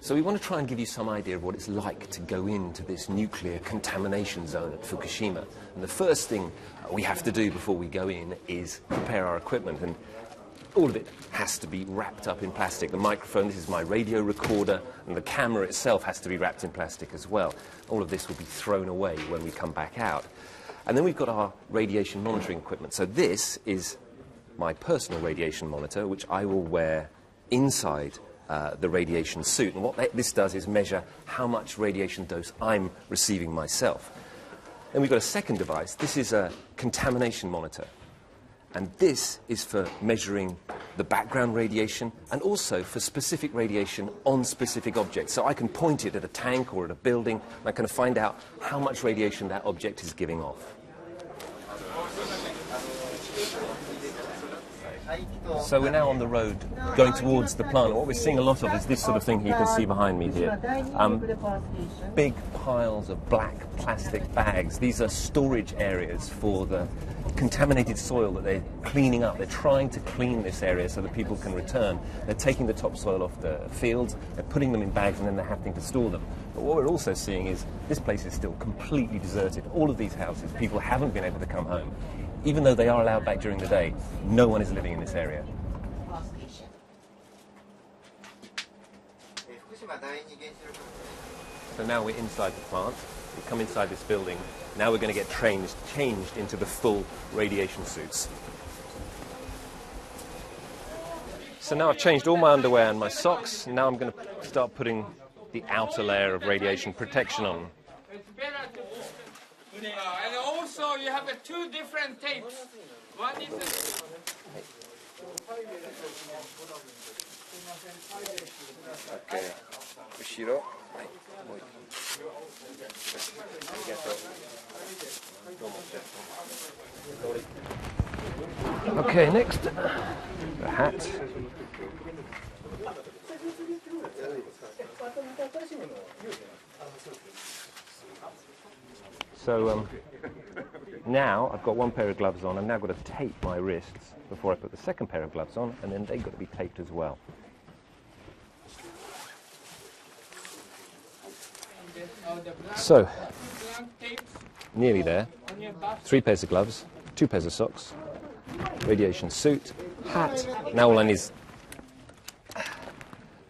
So we want to try and give you some idea of what it's like to go into this nuclear contamination zone at Fukushima. And the first thing we have to do before we go in is prepare our equipment. And all of it has to be wrapped up in plastic. The microphone, this is my radio recorder, and the camera itself has to be wrapped in plastic as well. All of this will be thrown away when we come back out. And then we've got our radiation monitoring equipment. So this is my personal radiation monitor, which I will wear inside the radiation suit. And what this does is measure how much radiation dose I'm receiving myself. Then we've got a second device. This is a contamination monitor. And this is for measuring the background radiation and also for specific radiation on specific objects. So I can point it at a tank or at a building, and I can find out how much radiation that object is giving off. So we're now on the road going towards the plant. What we're seeing a lot of is this sort of thing you can see behind me here. Big piles of black plastic bags. These are storage areas for the contaminated soil that they're cleaning up. They're trying to clean this area so that people can return. They're taking the topsoil off the fields, they're putting them in bags, and then they're having to store them. But what we're also seeing is this place is still completely deserted. All of these houses, people haven't been able to come home. Even though they are allowed back during the day, no one is living in this area. So now we're inside the plant. We come inside this building. Now we're going to get changed into the full radiation suits. So now I've changed all my underwear and my socks. Now I'm going to start putting the outer layer of radiation protection on. And also you have two different tapes. One is Okay. Ushiro. Okay, next, the hat. So now I've got one pair of gloves on. I've now got to tape my wrists before I put the second pair of gloves on, and then they've got to be taped as well. So, nearly there. 3 pairs of gloves, 2 pairs of socks, radiation suit, hat. Now all I need is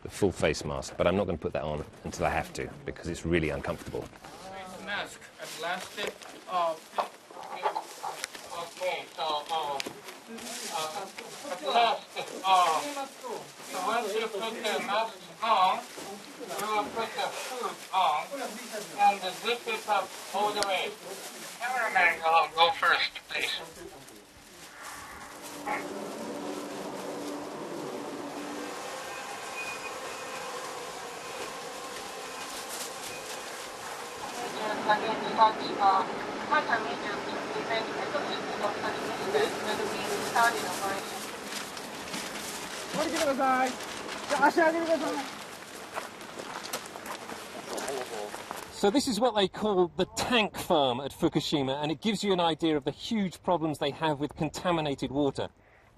the full face mask, but I'm not going to put that on until I have to, because it's really uncomfortable. mask at last. Okay, so once you put the mask on, you will put the food on and zip it up all the way. Cameraman, go first, please. So this is what they call the tank farm at Fukushima, and it gives you an idea of the huge problems they have with contaminated water.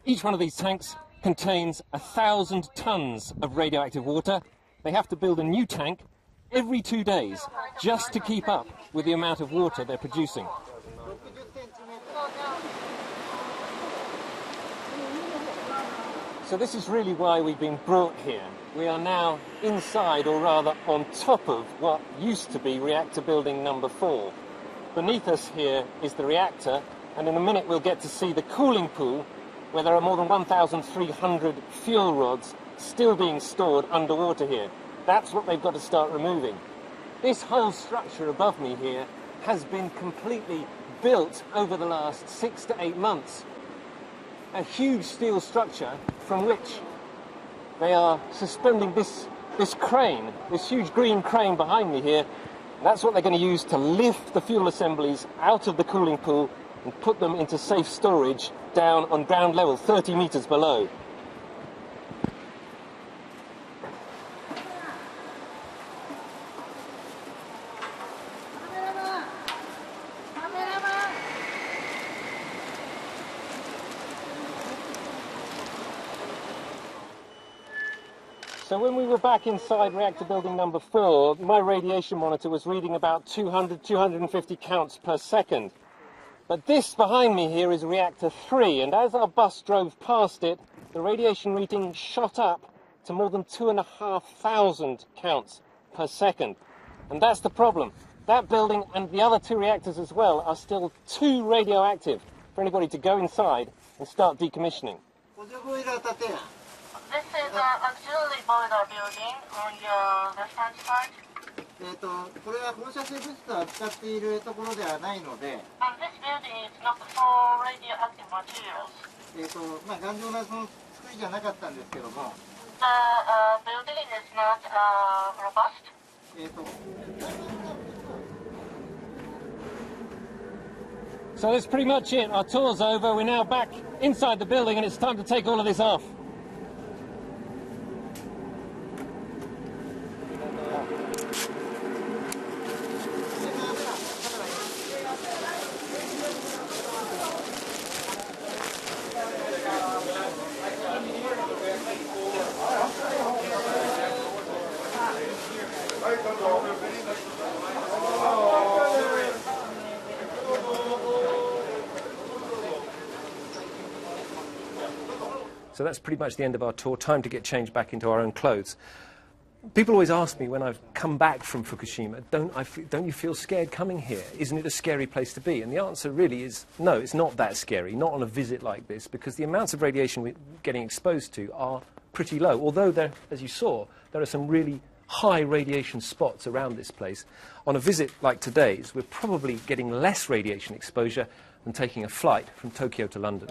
Each one of these tanks contains 1,000 tons of radioactive water. They have to build a new tank every 2 days just to keep up with the amount of water they're producing. So this is really why we've been brought here. We are now inside, or rather on top of, what used to be reactor building number 4. Beneath us here is the reactor, and in a minute we'll get to see the cooling pool, where there are more than 1,300 fuel rods still being stored underwater here. That's what they've got to start removing. This whole structure above me here has been completely built over the last 6 to 8 months. A huge steel structure from which they are suspending this crane, this huge green crane behind me here. That's what they're going to use to lift the fuel assemblies out of the cooling pool and put them into safe storage down on ground level, 30 meters below. So when we were back inside reactor building number 4, my radiation monitor was reading about 200, 250 counts per second. But this behind me here is reactor 3, and as our bus drove past it, the radiation reading shot up to more than 2,500 counts per second. And that's the problem. That building and the other 2 reactors as well are still too radioactive for anybody to go inside and start decommissioning. This is an auxiliary boiler building on your left-hand side. これは放射性物質を扱っているところではないので、This building is not for radioactive materials. 頑丈なその作りじゃなかったんですけども、The building is not robust. So that's pretty much it. Our tour's over. We're now back inside the building and it's time to take all of this off. So that's pretty much the end of our tour. Time to get changed back into our own clothes. People always ask me when I've come back from Fukushima, don't you feel scared coming here? Isn't it a scary place to be? And the answer really is no, it's not that scary, not on a visit like this, because the amounts of radiation we're getting exposed to are pretty low. Although, there, as you saw, there are some really high radiation spots around this place. On a visit like today's, we're probably getting less radiation exposure than taking a flight from Tokyo to London.